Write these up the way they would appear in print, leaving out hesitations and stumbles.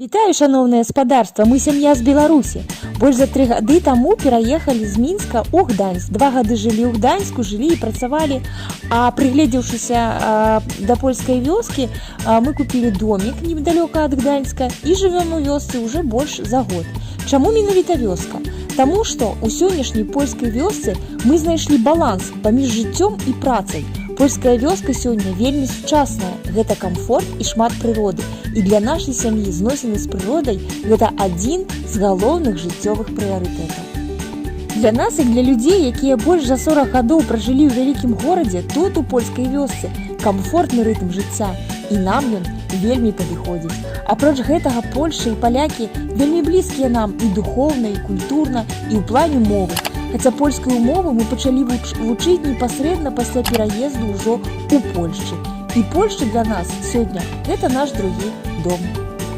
Вітаю, шановне господарство, мы сям'я з Беларусі. Больш за 3 гады таму пераехалі з Мінска ў Гданьск. 2 гады жылі ў Гданьску, жылі і працавалі. А прыгледзеўшыся да польскай вёскі, мы купілі домик недалёка ад Гданьска і жывём у вёсцы ўжо больш за год. Чаму менавіта вёска? Таму што ў сённяшняй польскай вёсцы мы знайшлі баланс паміж жыццём і працай. Польская вёска сёння вельмі сучасная, гэта камфорт і шмат прыроды. І для нашай сям'і зносіны з прыродай гэта адзін з галоўных жыццёвых прыярытэтаў. Для нас і для людзей, якія больш за 40 гадоў пражылі ў вялікім горадзе, тут у польскай вёсцы камфортны рытм жыцця, і нам ён вельмі падыходзіць. Апроч гэтага, Польшча і палякі вельмі блізкія нам і духоўна, і культурна, і ў плане мовы. Хаця польскую мову мы пачалі вучыць непасрэдна пасля пераезду ўжо ў Польшчы. І Польшча для нас сёння гэта наш другі дом.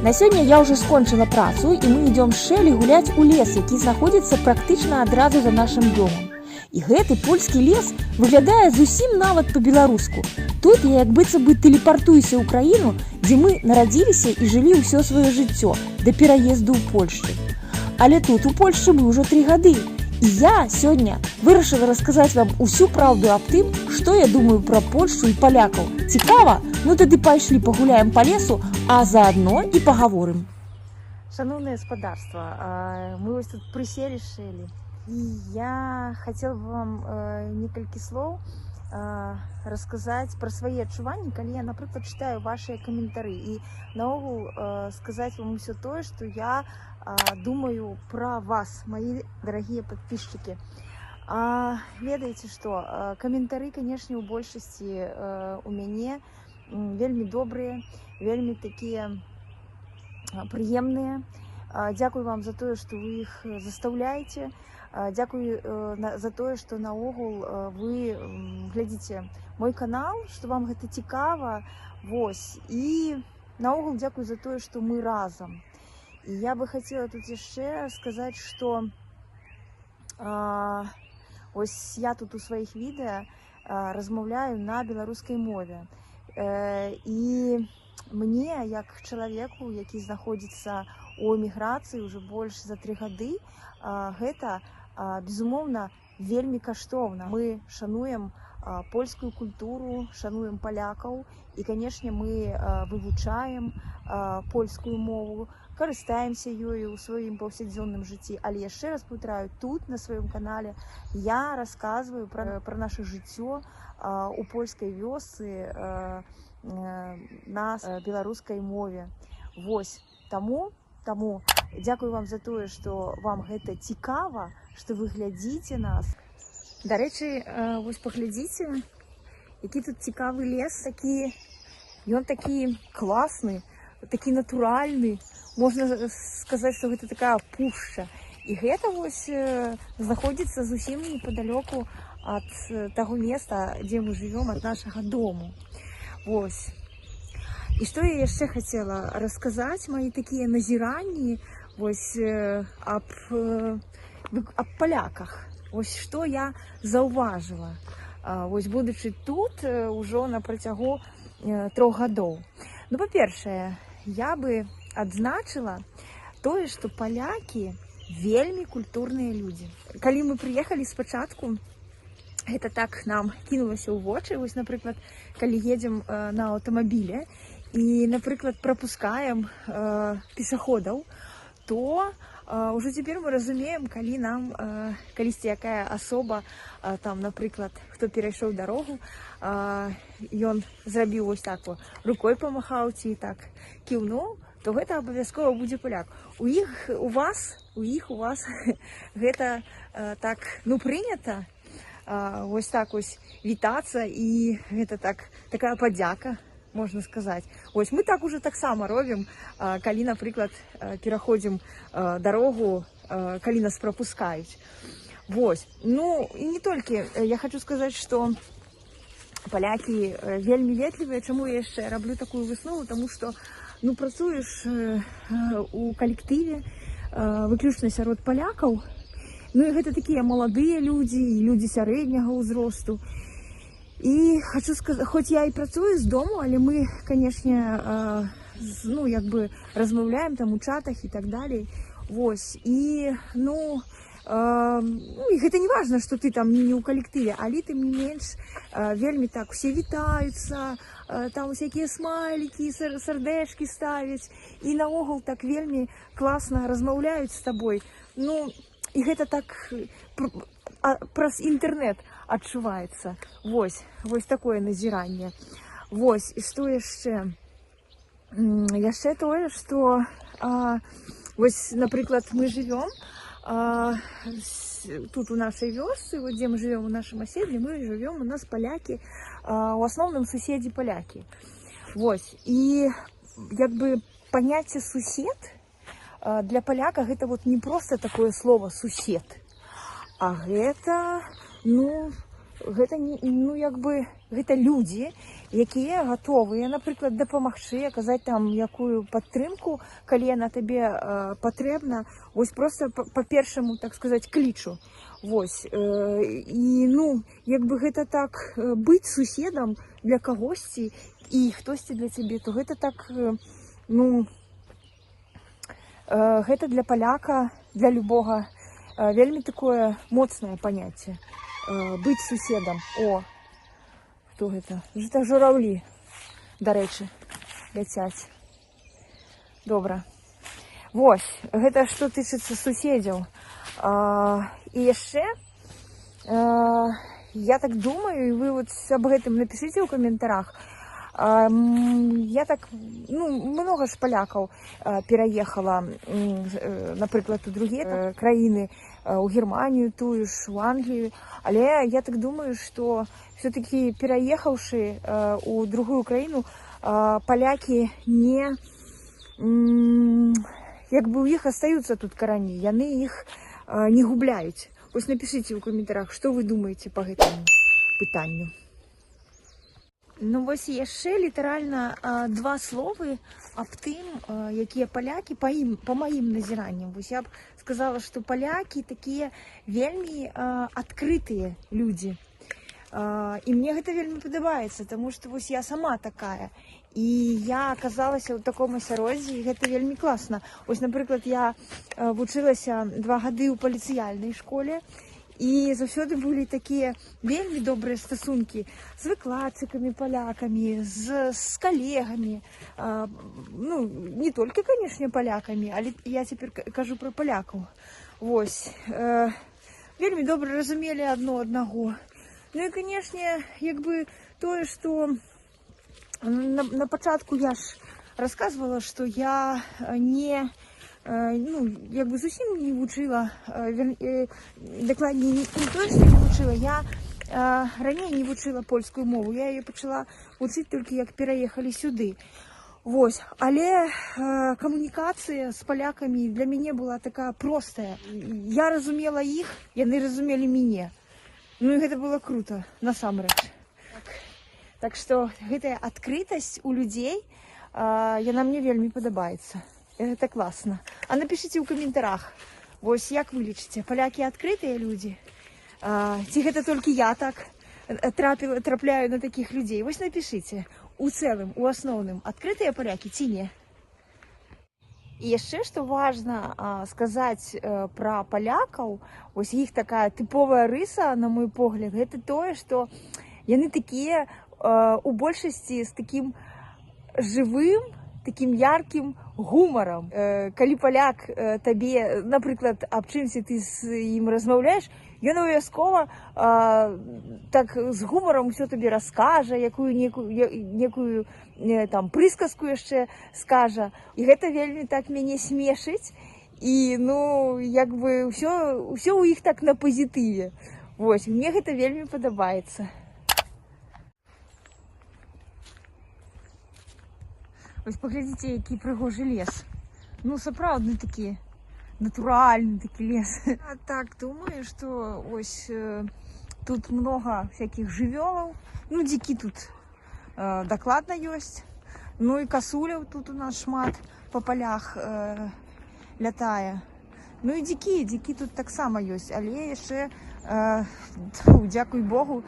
На сёння я ўжо скончыла працу, і мы ідём з Шэлі гуляць у лес, які знаходзіцца практычна адразу за нашым домам. І гэты польскі лес выглядае зусім нават па-беларуску. Тут я як быццам бы тэлепартуюся ў краіну, дзе мы нарадзіліся і жылі ўсё сваё жыццё да пераезду ў Польшчу. Але тут у Польшчы мы ўжо 3 гады. І я сёння вырашыла расказаць вам усю праўду аб тым, што я думаю пра Польшчу і палякаў. Цікава? Ну тады пайшлі пагуляем па лесу, а заадно і пагаворым. Шановне господарство, мы вось тут прыселі з Шэлі. І я хацела бы вам некалькі слоў расказаць пра свае адчуванні, калі я, напрыклад, чытаю вашыя каментары. І наогул сказаць вам усё тое, што я думаю про вас, мои дорогие подписчики. Ведаеце што, каментары, конечно, у большасці у мяне вельмі добрыя, вельмі такія прыемныя. Дзякую вам за тое, што вы іх застаўляеце. Дзякую за тое, што наогул вы глядзіце мой канал, што вам гэта цікава. Вось. І наогул дзякую за тое, што мы разам. І я бы хотела тут яшчэ сказаць, што ось я тут у сваіх відэа размаўляю на беларускай мове. І мне, як чалавеку, які знаходзіцца у эміграцыі ўжо больш за 3 гады, гэта, безумоўна, вельмі каштоўна. Мы шануем польскую культуру, шануем палякаў, і, канешне, мы вывучаем польскую мову, карыстаемся ёю ў сваім паўсядзённым жыцці. Але яшчэ раз паўтараю, тут на сваім канале я расказваю пра наша жыццё у польскай вёсцы на беларускай мове. Вось. Таму дзякую вам за тое, што вам гэта цікава, што вы глядзіце нас. Дарэчы, вось паглядзіце, які тут цікавы лес, ён такі класны, такі натуральны. Можна сказаць, што гэта такая пушча. І гэта вось знаходзіцца зусім непадалёку ад таго места, дзе мы жывём, ад нашага дому. Вось. І што я яшчэ хацела расказаць, мои такія назіранні вось аб паляках. Вось што я заўважыла, вось будучы тут ужо на працягу 3 гадоў. Ну, па-першае, я бы адзначыла тое, што палякі вельмі культурныя людзі. Калі мы прыехалі спачатку, гэта так нам кінулася ў вочы. Вось, напрыклад, калі едзем на аўтамабіле і, напрыклад, прапускаем пешаходаў, то ўжо цяпер мы разумеем, калі нам калісьці якая асоба, там, напрыклад, хто перайшоў дарогу, ён зрабіў вось так рукой памахаў ці так кіўнуў, то гэта абавязкова будзе паляк. У вас гэта так, ну, прынята вось так вось вітацца, і гэта такая падзяка, можна сказаць. Вось мы так уже таксама робім, калі, напрыклад, пераходзім дарогу, калі нас прапускаюць. Вось. Ну, і не толькі. Я хочу сказаць, што палякі вельмі ветлівыя. Чаму я яшчэ раблю такую выснову? Таму што, ну, працуеш у калектыве, выключна сярод палякаў. Ну, і гэта такія маладыя людзі, і людзі сярэдняга ўзросту. І хочу сказаць, хоць я і працую з дому, але мы, канешне, ну, як бы размаўляем там у чатах і так далей. Вось, і, ну, і гэта не важна, што ты там не ў калектыве, але тым не менш вельмі так усе вітаюцца, там усякія смайлікі, сардэчкі ставяць, і наогул так вельмі класна размаўляюць з табой. Ну, і гэта так праз інтэрнэт адчуваецца. Вось такое назіранне. Вось, і што яшчэ? Яшчэ тое, што вось, напрыклад, мы жывём тут у нашай вёсцы, вот дзе мы жывём у нашым аседле, мы жывём, у нас палякі, у асноўным суседзі палякі. Вось, і як бы паняцце сусед для паляка гэта вот не проста такое слово сусед, а гэта, ну, гэта як бы гэта людзі, якія гатовыя, напрыклад, дапамагчы, аказаць там якую падтрымку, калі яна табе патрэбна, вось проста па першаму, так сказаць, клічу. Вось, і, ну, як бы гэта так быць суседам для кагосьці і хтосьці для цябе, то гэта так, ну, гэта для паляка, для любога вельмі такое моцнае паняцце. Быць суседам. О, хто гэта? Гэта жураўлі, дарэчы, ляцяць. Добра. Вось, гэта што тычыцца суседзяў. І яшчэ, я так думаю, і вы вот аб гэтым напішыце ў каментарах, я так, ну, много ж палякаў пераехала, напрыклад, у другія краіны, у Германію тую ж, у Англію, але я так думаю, што все-таки пераехаўшы у другую краіну, палякі не, як бы у іх астаюцца тут карані, яны іх не губляюць. Вось напішыце ў каментарах, што вы думаеце па гэтаму пытанню. Ну вось яшчэ літаральна два словы аб тым, якія палякі па маім назіранням. Вось я б сказала, што палякі такія вельмі адкрытыя людзі. І мне гэта вельмі падабаецца, таму што вось я сама такая. І я аказалася ў таком асяроддзі, і гэта вельмі класна. Вось, напрыклад, я вучылася 2 гады ў паліцыяльнай школе, і заўсёды былі такія вельмі добрыя стасункі з выкладчыкамі палякамі, з калегамі, ну, не толькі, канешне, палякамі, але я цяпер кажу пра палякаў. Вось, вельмі добра разумелі адно аднаго. Ну і, канешне, як бы тое, што на пачатку я ж расказвала, што я не, ну, як бы зусім не вучыла, дакладней, не тое, што не вучыла, я раней не вучыла польскую мову, я яе пачала вучыць толькі як пераехалі сюды. Вось, але камунікацыя з палякамі для мяне была такая простая. Я разумела іх, яны разумелі мяне. Ну і гэта было круто, насамрэч. Так што гэтая адкрытасць у людзей, яна мне вельмі падабаецца. Гэта класна. А напішыце ў каментарах, вось як вы лічыце, палякі адкрытыя людзі? Ці гэта толькі я так трапляю на такіх людзей? Вось напішыце. У цэлым, у асноўным, адкрытыя палякі ці не? І яшчэ, што важна сказаць пра палякаў, вось іх такая тыповая рыса, на мой погляд, гэта тое, што яны такія у большасці з такім жывым, такім яркім гумарам. Калі паляк табе, напрыклад, аб чымсьці ты з ім размаўляеш, ён абавязкова так з гумарам усё табе раскажа, некую там прысказку яшчэ скажа. І гэта вельмі так мяне смешыць. І, ну, як бы ўсё ў іх так на пазітыве. Вось, мне гэта вельмі падабаецца. Вось паглядзіце, які прыгожы лес. Ну, сапраўдны такі, натуральны такі лес. А так, думаю, што ось тут много всяких жывёлаў. Ну, дзікі тут дакладна ёсць. Ну і касуляў тут у нас шмат па палях лятае. Ну і дзікі тут таксама ёсць, але яшчэ Дякуй Богу,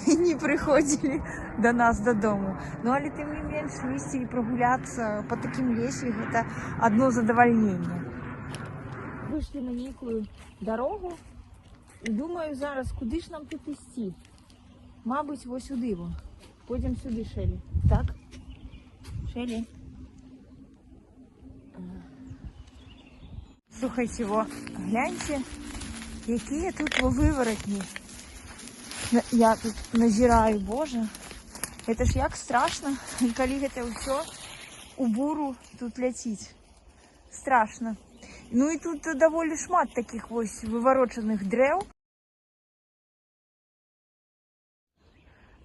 не приходили до нас додому. Ну, але тим не менш, выйти и прогуляться по таким лесам – это одно задовольнение. Вышли на некую дорогу і думаю зараз, куди ж нам тут йти? Мабуть, ось сюди. Пойдемо сюди, Шелі. Так? Шелі? Слухайте, гляньте, які тут виворотні. Я тут назираю, боже. Это ж як страшно, коли это все у буру тут летить. Страшно. Ну і тут доволі шмат таких ось виворочених дерев.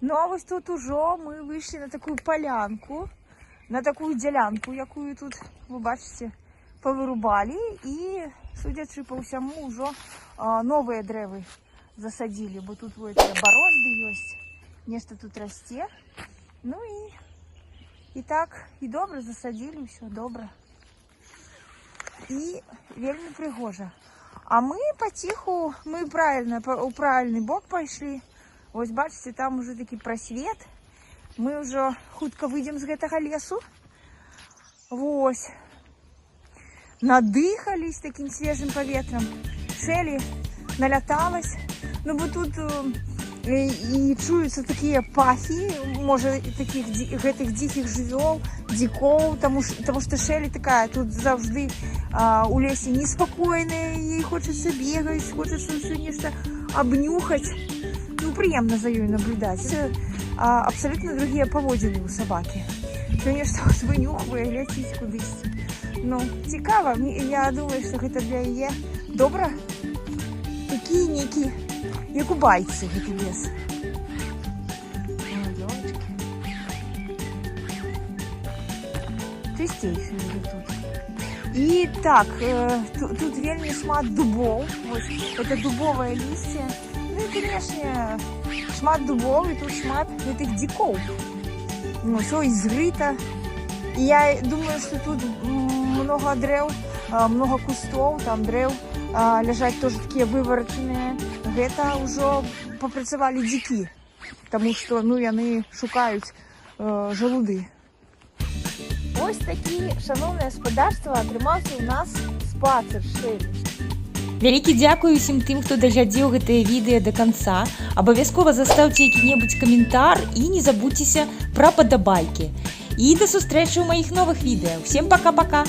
Ну а ось тут уже ми вийшли на таку полянку, на таку ділянку, яку тут, ви бачите, повирубали. І, судячи по всьому, вже нові дерева засадили, бо тут вот борозды есть, нечто тут росте. Ну и так, и добре засадили, все добре. И вельми пригожа. А мы потиху, мы правильно, у правильный бок пошли. Ось бачите, там уже такий просвет. Мы уже хутко выйдем з гэтага лесу. Ось. Надыхались таким свежим поветром. Шелі наляталась. Ну, бо тут і чуються такі пахи, може, таких гэтых диких жывёл, диков, тому що Шелі така, тут завжди у лесі неспокійна, їй хочеться бігати, хочеться все нечто обнюхать. Ну, приємно за нею наблюдати. Абсолютно другие поводины у собаки. Конечно, от винюхує, летить кудись. Ну, цікаво, я думаю, що це для її добре. Такі некі, як у байці, гэтый лес. Ой, ёлочки. Чистейший уже тут. И так, тут вельми шмат дубов. Вот, это дубовое листья. Ну и, конечно, шмат дубов, и тут шмат этих диков. Ну, все изрыто. И я думаю, что тут много древ, много кустов, там древ. Лежать тоже такие вывороченные. Это уже попрацевали дики, потому что, ну, яны шукають желуди. Ось такі, шановне господарство, отримався у нас спацир Шелі. Вялікі дзякуй усім тым, хто даглядзеў гэтае відэа до конца. Абавязкова заставьте які-небудзь каментар і не забудьтеся пра падабайкі. І да сустрэчы ў маіх новых відэа. Всем пока-пока!